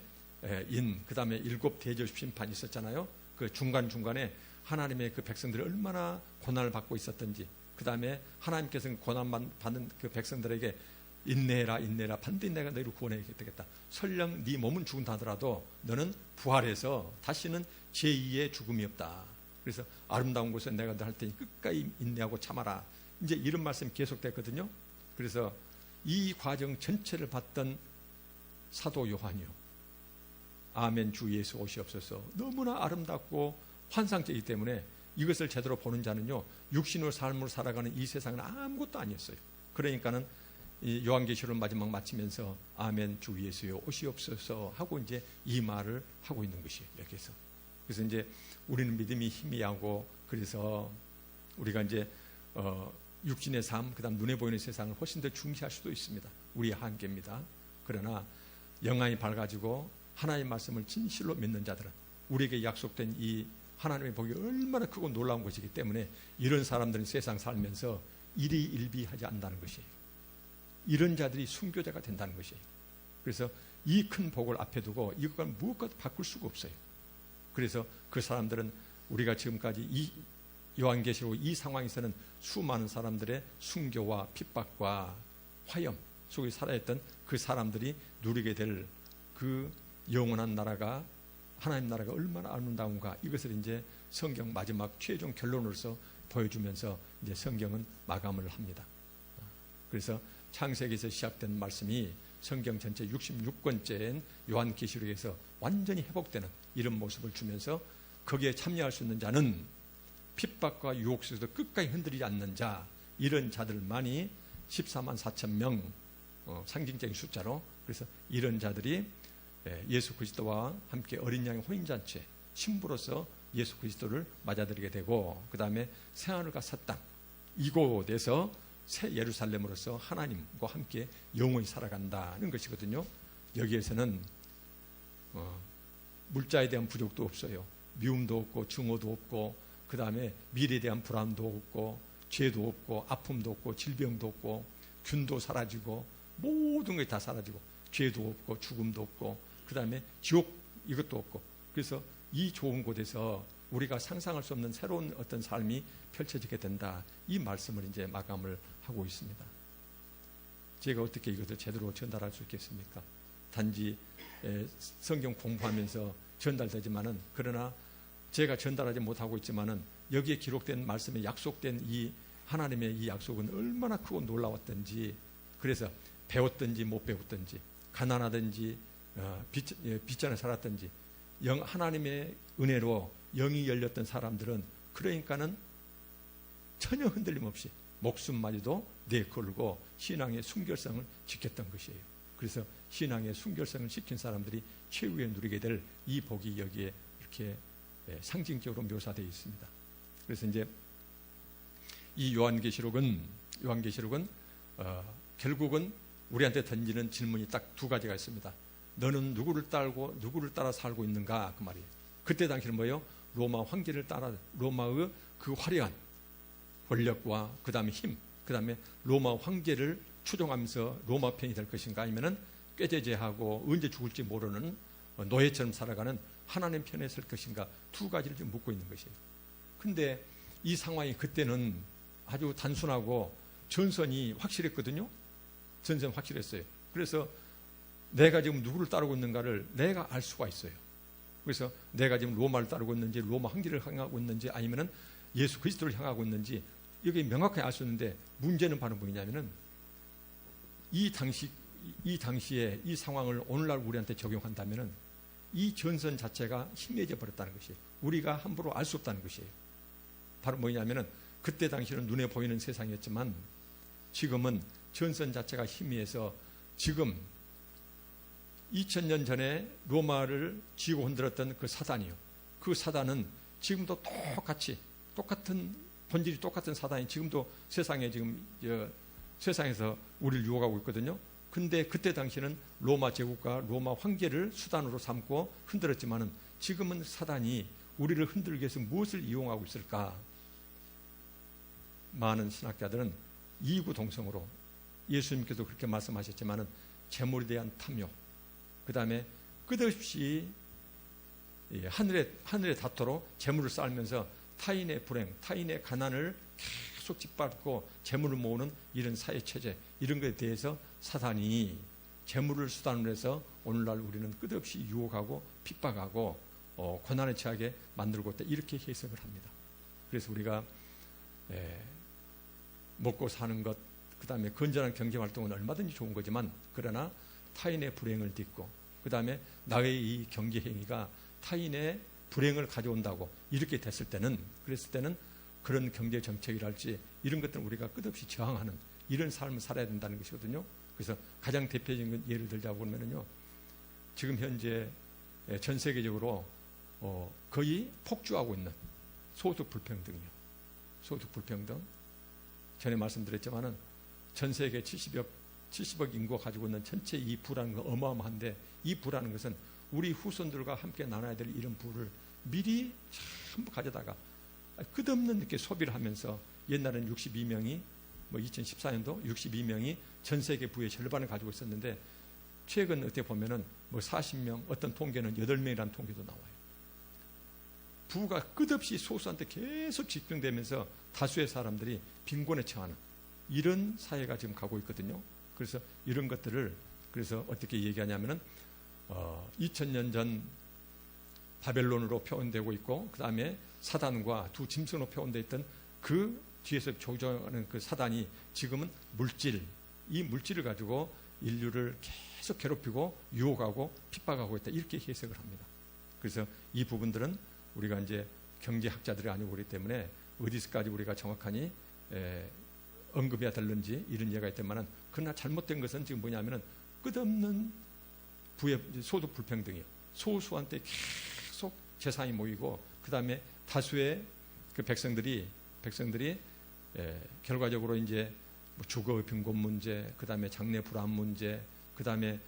그 다음에 7 대접 심판이 있었잖아요. 그 중간중간에 하나님의 그 백성들이 얼마나 고난을 받고 있었던지, 그 다음에 하나님께서는 고난 받는 그 백성들에게 인내해라, 인내라, 반드시 내가 너희를 구원해 되겠다. 설령 네 몸은 죽은다 하더라도 너는 부활해서 다시는 제2의 죽음이 없다. 그래서 아름다운 곳에 내가 너 할 테니 끝까지 인내하고 참아라. 이제 이런 말씀이 계속됐거든요. 그래서 이 과정 전체를 봤던 사도 요한이요. 아멘 주 예수 오시옵소서. 너무나 아름답고 환상적이기 때문에 이것을 제대로 보는 자는요, 육신의 삶을 살아가는 이 세상은 아무것도 아니었어요. 그러니까는 이 요한계시록 마지막 마치면서 아멘 주 예수여 오시옵소서 하고 이제 이 말을 하고 있는 것이에요. 여기서. 그래서 이제 우리는 믿음이 희미하고, 그래서 우리가 이제 육신의 삶, 그다음 눈에 보이는 세상을 훨씬 더 중시할 수도 있습니다. 우리의 한계입니다. 그러나 영안이 밝아지고 하나님의 말씀을 진실로 믿는 자들은, 우리에게 약속된 이 하나님의 복이 얼마나 크고 놀라운 것이기 때문에 이런 사람들은 세상 살면서 일희일비하지 않는다는 것이에요. 이런 자들이 순교자가 된다는 것이에요. 그래서 이 큰 복을 앞에 두고 이것과 무엇과도 바꿀 수가 없어요. 그래서 그 사람들은, 우리가 지금까지 이 요한계시록 이 상황에서는 수많은 사람들의 순교와 핍박과 화염 속에 살아있던 그 사람들이 누리게 될 그 영원한 나라가, 하나님 나라가 얼마나 아름다운가, 이것을 이제 성경 마지막 최종 결론으로서 보여주면서 이제 성경은 마감을 합니다. 그래서 창세기에서 시작된 말씀이 성경 전체 66권째인 요한계시록에서 완전히 회복되는 이런 모습을 주면서, 거기에 참여할 수 있는 자는 핍박과 유혹 속에서 끝까지 흔들리지 않는 자, 이런 자들만이 14만 4천 명, 상징적인 숫자로, 그래서 이런 자들이 예수 그리스도와 함께 어린 양의 혼인잔치에 신부로서 예수 그리스도를 맞아들이게 되고, 그 다음에 새하늘과 새 땅, 이곳에서 새 예루살렘으로서 하나님과 함께 영원히 살아간다는 것이거든요. 여기에서는 물자에 대한 부족도 없어요. 미움도 없고 증오도 없고, 그 다음에 미래에 대한 불안도 없고, 죄도 없고, 아픔도 없고, 질병도 없고, 균도 사라지고, 모든 것이 다 사라지고, 죄도 없고, 죽음도 없고, 그 다음에 지옥 이것도 없고, 그래서 이 좋은 곳에서 우리가 상상할 수 없는 새로운 어떤 삶이 펼쳐지게 된다, 이 말씀을 이제 마감을 하고 있습니다. 제가 어떻게 이것을 제대로 전달할 수 있겠습니까? 단지 성경 공부하면서 전달되지만은, 그러나 제가 전달하지 못하고 있지만은 여기에 기록된 말씀에 약속된 이 하나님의 이 약속은 얼마나 크고 놀라웠던지, 그래서 배웠든지 못 배웠든지, 가난하든지 빚전에 살았든지, 하나님의 은혜로 영이 열렸던 사람들은, 그러니까는 전혀 흔들림 없이 목숨마저도 내걸고 신앙의 순결성을 지켰던 것이에요. 그래서 신앙의 순결성을 지킨 사람들이 최후에 누리게 될 이 복이 여기에 이렇게 상징적으로 묘사되어 있습니다. 그래서 이제 이 요한계시록은 결국은 우리한테 던지는 질문이 딱 두 가지가 있습니다. 너는 누구를 따르고 누구를 따라 살고 있는가, 그 말이에요. 그때 당시는 뭐예요? 로마 황제를 따라, 로마의 그 화려한 권력과 그 다음에 힘, 그 다음에 로마 황제를 추종하면서 로마 편이 될 것인가, 아니면은 꾀죄죄하고 언제 죽을지 모르는 노예처럼 살아가는 하나님 편에 설 것인가, 두 가지를 지금 묻고 있는 것이에요. 근데 이 상황이 그때는 아주 단순하고 전선이 확실했거든요. 전선 확실했어요. 그래서 내가 지금 누구를 따르고 있는가를 내가 알 수가 있어요. 그래서 내가 지금 로마를 따르고 있는지, 로마 황제를 향하고 있는지, 아니면은 예수 그리스도를 향하고 있는지, 여기 명확하게 알 수 있는데, 문제는 바로 뭐냐면은 이 당시에 이 상황을 오늘날 우리한테 적용한다면은 이 전선 자체가 희미해져 버렸다는 것이에요. 우리가 함부로 알 수 없다는 것이에요. 바로 뭐냐면은 그때 당시에는 눈에 보이는 세상이었지만 지금은 전선 자체가 희미해서, 지금 2000년 전에 로마를 쥐고 흔들었던 그 사단이요, 그 사단은 지금도 똑같은 본질이 똑같은 사단이 지금도 세상에서 우리를 유혹하고 있거든요. 근데 그때 당시에는 로마 제국과 로마 황제를 수단으로 삼고 흔들었지만은 지금은 사단이 우리를 흔들기 위해서 무엇을 이용하고 있을까? 많은 신학자들은 이구동성으로, 예수님께서 그렇게 말씀하셨지만은 재물에 대한 탐욕, 그 다음에 끝없이 하늘의 다토로 재물을 쌓으면서 타인의 불행, 타인의 가난을 계속 짓밟고 재물을 모으는 이런 사회체제, 이런 것에 대해서 사단이 재물을 수단으로 해서 오늘날 우리는 끝없이 유혹하고 핍박하고 고난에 처하게 만들고 있다, 이렇게 해석을 합니다. 그래서 우리가 먹고 사는 것, 그 다음에 건전한 경제활동은 얼마든지 좋은 거지만 그러나 타인의 불행을 딛고 그 다음에 나의 이 경제행위가 타인의 불행을 가져온다고 이렇게 됐을 때는 그랬을 때는 그런 경제정책이랄지 이런 것들은 우리가 끝없이 저항하는 이런 삶을 살아야 된다는 것이거든요. 그래서 가장 대표적인 예를 들자고 보면요, 지금 현재 전 세계적으로 거의 폭주하고 있는 소득 불평등이요. 소득 불평등. 전에 말씀드렸지만은 전 세계 70억 인구가 가지고 있는 전체 이 부라는 건 어마어마한데 이 부라는 것은 우리 후손들과 함께 나눠야 될 이런 부를 미리 전부 가져다가 끝없는 이렇게 소비를 하면서 옛날에는 62명이 2014년도 62명이 전 세계 부의 절반을 가지고 있었는데 최근 어떻게 보면은 40명, 어떤 통계는 8명이라는 통계도 나와요. 부가 끝없이 소수한테 계속 집중되면서 다수의 사람들이 빈곤에 처하는 이런 사회가 지금 가고 있거든요. 그래서 이런 것들을 그래서 어떻게 얘기하냐면은 2000년 전 바벨론으로 표현되고 있고 그 다음에 사단과 두 짐승으로 표현되어 있던 그 뒤에서 조종하는 그 사단이 지금은 이 물질을 가지고 인류를 계속 괴롭히고 유혹하고 핍박하고 있다 이렇게 해석을 합니다. 그래서 이 부분들은 우리가 이제 경제학자들이 아니고 그렇기 때문에 어디서까지 우리가 정확하니 언급해야 될는지 이런 이해가 있지만은 그러나 잘못된 것은 지금 뭐냐면은 끝없는 부의 소득 불평등이요. 소수한테 계속 재산이 모이고 그 다음에 다수의 그 백성들이 결과적으로 이제 주거 빈곤 문제, 그 다음에 장래 불안 문제, 그 다음에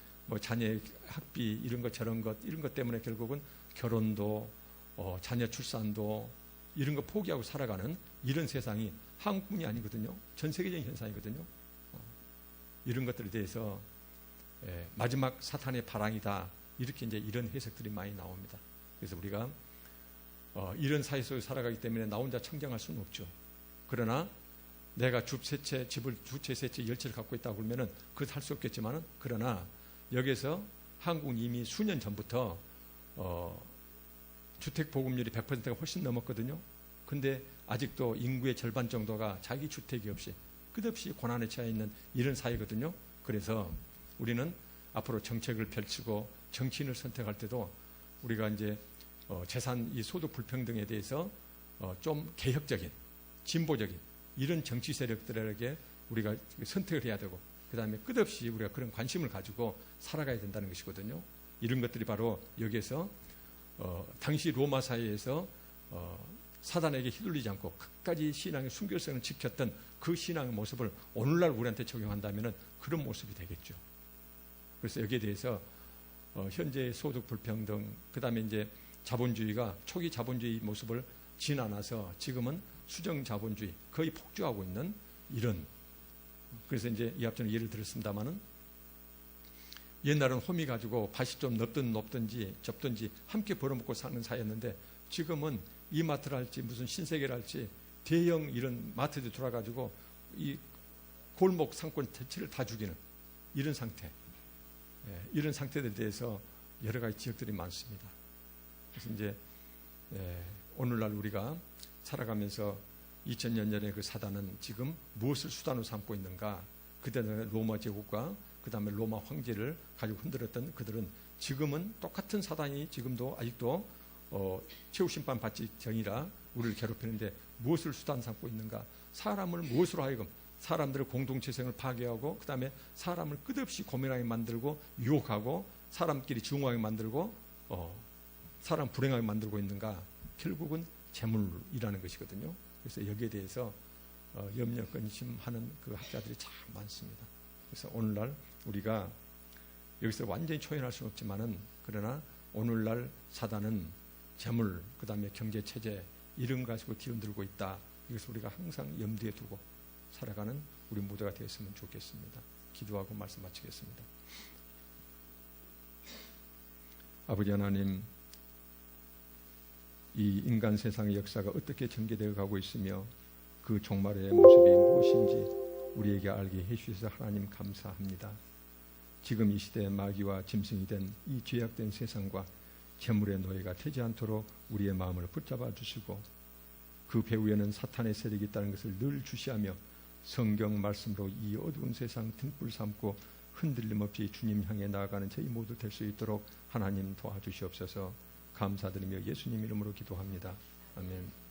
자녀 학비 이런 것 저런 것 이런 것 때문에 결국은 결혼도 자녀 출산도 이런 거 포기하고 살아가는 이런 세상이 한국뿐이 아니거든요. 전 세계적인 현상이거든요. 이런 것들에 대해서 마지막 사탄의 바람이다 이렇게 이제 이런 해석들이 많이 나옵니다. 그래서 우리가 이런 사회 속에 살아가기 때문에 나 혼자 청정할 수는 없죠. 그러나 내가 집을 두 채, 세 채, 10채를 갖고 있다고 그러면은 그것 할 수 없겠지만은 그러나 여기서 한국은 이미 수년 전부터 주택 보급률이 100%가 훨씬 넘었거든요. 근데 아직도 인구의 절반 정도가 자기 주택이 없이 끝없이 고난에 처해 있는 이런 사회거든요. 그래서 우리는 앞으로 정책을 펼치고 정치인을 선택할 때도 우리가 이제 재산 이 소득 불평등에 대해서 좀 개혁적인 진보적인 이런 정치 세력들에게 우리가 선택을 해야 되고 그 다음에 끝없이 우리가 그런 관심을 가지고 살아가야 된다는 것이거든요. 이런 것들이 바로 여기에서 당시 로마 사회에서 사단에게 휘둘리지 않고 끝까지 신앙의 순결성을 지켰던 그 신앙의 모습을 오늘날 우리한테 적용한다면 그런 모습이 되겠죠. 그래서 여기에 대해서 현재 소득 불평등 그 다음에 이제 자본주의가 초기 자본주의 모습을 지나나서 지금은 수정 자본주의 거의 폭주하고 있는 이런 그래서 이제 이 앞전에 예를 들었습니다마는 옛날은 홈이 가지고 밭이 좀 높든지 좁든지 함께 벌어먹고 사는 사회였는데 지금은 이마트를 할지 무슨 신세계를 할지 대형 이런 마트들 돌아가지고 이 골목 상권 대체를 다 죽이는 이런 상태 이런 상태들에 대해서 여러 가지 지역들이 많습니다. 그래서 이제 오늘날 우리가 살아가면서 2000년 전에 그 사단은 지금 무엇을 수단으로 삼고 있는가? 그때는 로마 제국과 그 다음에 로마 황제를 가지고 흔들었던 그들은 지금은 똑같은 사단이 지금도 아직도 최후심판 받지 전이라 우리를 괴롭히는데 무엇을 수단 삼고 있는가? 사람을 무엇으로 하여금 사람들의 공동체성을 파괴하고 그 다음에 사람을 끝없이 고민하게 만들고 유혹하고 사람끼리 증오하게 만들고 사람 불행하게 만들고 있는가? 결국은 재물이라는 것이거든요. 그래서 여기에 대해서 염려 근심하는 그 학자들이 참 많습니다. 그래서 오늘날 우리가 여기서 완전히 초연할 수는 없지만은 그러나 오늘날 사단은 재물 그 다음에 경제 체제 이런 거 가지고 뒤흔들고 있다. 이것을 우리가 항상 염두에 두고 살아가는 우리 모두가 되었으면 좋겠습니다. 기도하고 말씀 마치겠습니다. 아버지 하나님, 이 인간 세상의 역사가 어떻게 전개되어 가고 있으며 그 종말의 모습이 무엇인지 우리에게 알게 해주셔서 하나님 감사합니다. 지금 이 시대의 마귀와 짐승이 된 이 죄악된 세상과 재물의 노예가 되지 않도록 우리의 마음을 붙잡아 주시고 그 배후에는 사탄의 세력이 있다는 것을 늘 주시하며 성경 말씀으로 이 어두운 세상 등불 삼고 흔들림 없이 주님 향해 나아가는 저희 모두 될 수 있도록 하나님 도와주시옵소서. 감사드리며 예수님 이름으로 기도합니다. 아멘.